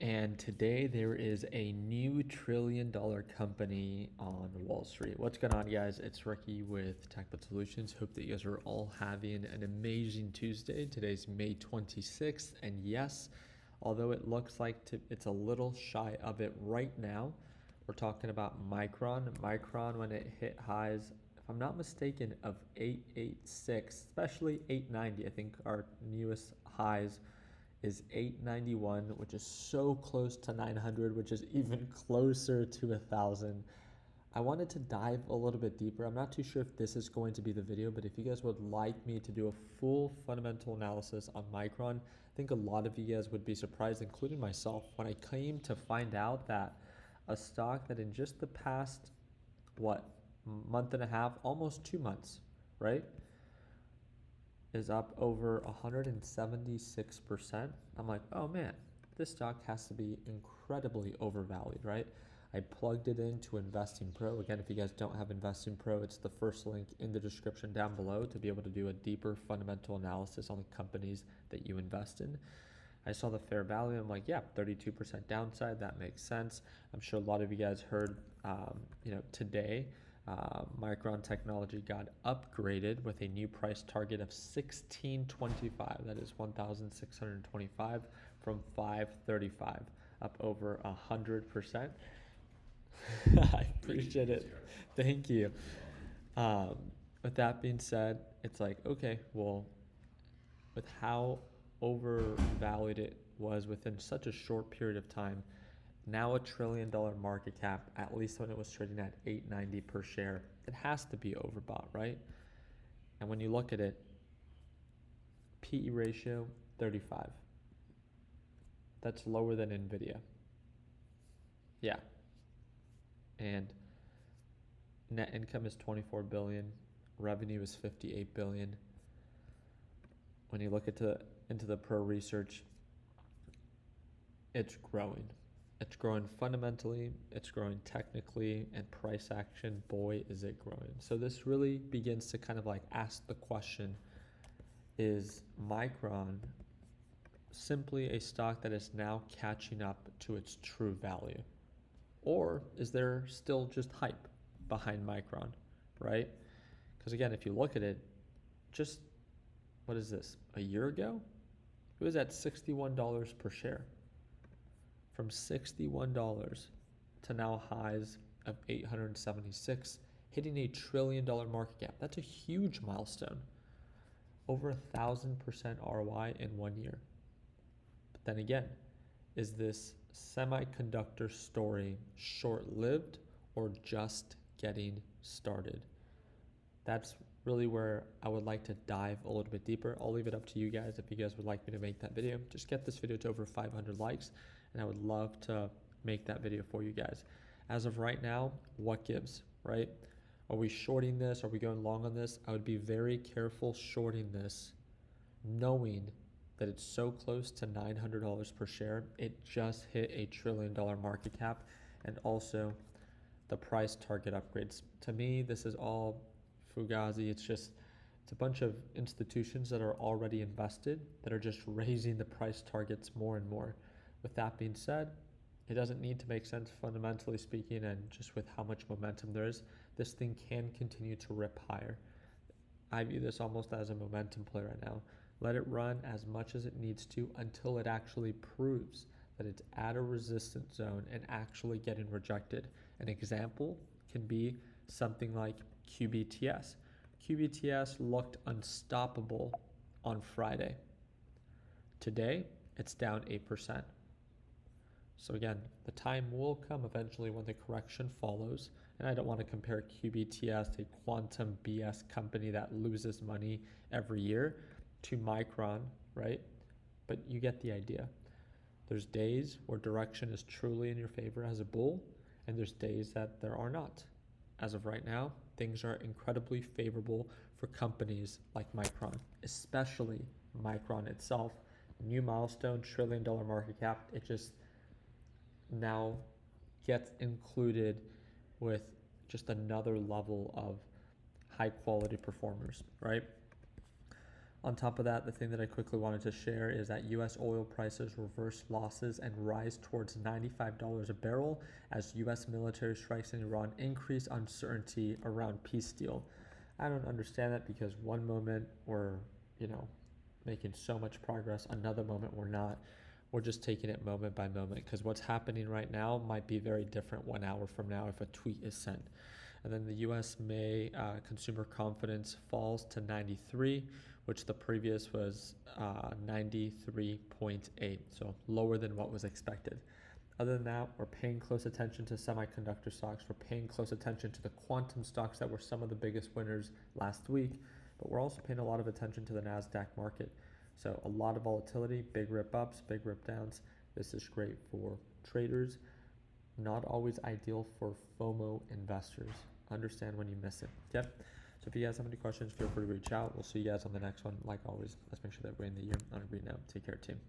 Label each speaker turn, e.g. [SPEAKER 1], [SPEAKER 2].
[SPEAKER 1] And today there is a new trillion-dollar company on Wall Street. What's going on, guys? It's Ricky with TechBud Solutions. Hope that you guys are all having an amazing Tuesday. Today's May 26th, and yes, although it looks like it's a little shy of it right now, we're talking about Micron. Micron, when it hit highs, if I'm not mistaken, of 886, especially 890. I think our newest highs is 891, which is so close to 900, which is even closer to 1,000. I wanted to dive a little bit deeper. I'm not too sure if this is going to be the video, but if you guys would like me to do a full fundamental analysis on Micron, I think a lot of you guys would be surprised, including myself, when I came to find out that a stock that in just the past, month and a half, almost 2 months, right, is up over 176%. I'm like, oh man, this stock has to be incredibly overvalued, right? I plugged it into Investing Pro. Again, if you guys don't have Investing Pro, it's the first link in the description down below to be able to do a deeper fundamental analysis on the companies that you invest in. I saw the fair value. I'm like, yeah, 32% downside. That makes sense. I'm sure a lot of you guys heard, today, Micron Technology got upgraded with a new price target of 1625. That is 1,625 from 535, up over 100%. I appreciate it. Thank you. With that being said, it's like, okay, well, with how overvalued it was within such a short period of time, now $1 trillion market cap, at least when it was trading at 890 per share, it has to be overbought, right? And when you look at it, PE ratio 35. That's lower than Nvidia. Yeah. And net income is 24 billion, revenue is 58 billion. When you look into the pro research, it's growing. It's growing fundamentally, it's growing technically, and price action, boy, is it growing. So this really begins to kind of like ask the question, is Micron simply a stock that is now catching up to its true value? Or is there still just hype behind Micron, right? Because again, if you look at it, just, what is this, a year ago? It was at $61 per share. From $61 to now highs of 876, hitting $1 trillion market cap. That's a huge milestone. Over 1,000% ROI in 1 year. But then again, is this semiconductor story short-lived or just getting started? That's really where I would like to dive a little bit deeper. I'll leave it up to you guys if you guys would like me to make that video. Just get this video to over 500 likes, and I would love to make that video for you guys. As of right now, what gives, right? Are we shorting this? Are we going long on this? I would be very careful shorting this, knowing that it's so close to $900 per share. It just hit $1 trillion market cap, and also the price target upgrades. To me, this is all fugazi. It's a bunch of institutions that are already invested that are just raising the price targets more and more. With that being said, it doesn't need to make sense fundamentally speaking, and just with how much momentum there is, this thing can continue to rip higher. I view this almost as a momentum play right now. Let it run as much as it needs to until it actually proves that it's at a resistance zone and actually getting rejected. An example can be something like QBTS. QBTS looked unstoppable on Friday. Today, it's down 8%. So again, the time will come eventually when the correction follows. And I don't want to compare QBTS to a quantum BS company that loses money every year to Micron, right? But you get the idea. There's days where direction is truly in your favor as a bull, and there's days that there are not. As of right now, things are incredibly favorable for companies like Micron, especially Micron itself. New milestone, $1 trillion market cap. It just now gets included with just another level of high quality performers, right? On top of that, the thing that I quickly wanted to share is that US oil prices reverse losses and rise towards $95 a barrel as US military strikes in Iran increase uncertainty around peace deal. I don't understand that because one moment we're, making so much progress, another moment we're not. We're just taking it moment by moment because what's happening right now might be very different 1 hour from now if a tweet is sent. And then the US May consumer confidence falls to 93, which the previous was 93.8, so lower than what was expected. Other than that, we're paying close attention to semiconductor stocks. We're paying close attention to the quantum stocks that were some of the biggest winners last week, but we're also paying a lot of attention to the NASDAQ market. So a lot of volatility, big rip ups, big rip downs. This is great for traders, not always ideal for FOMO investors. Understand when you miss it. Yep. So if you guys have any questions, feel free to reach out. We'll see you guys on the next one. Like always, let's make sure that we're in the year on a green note. Take care, team.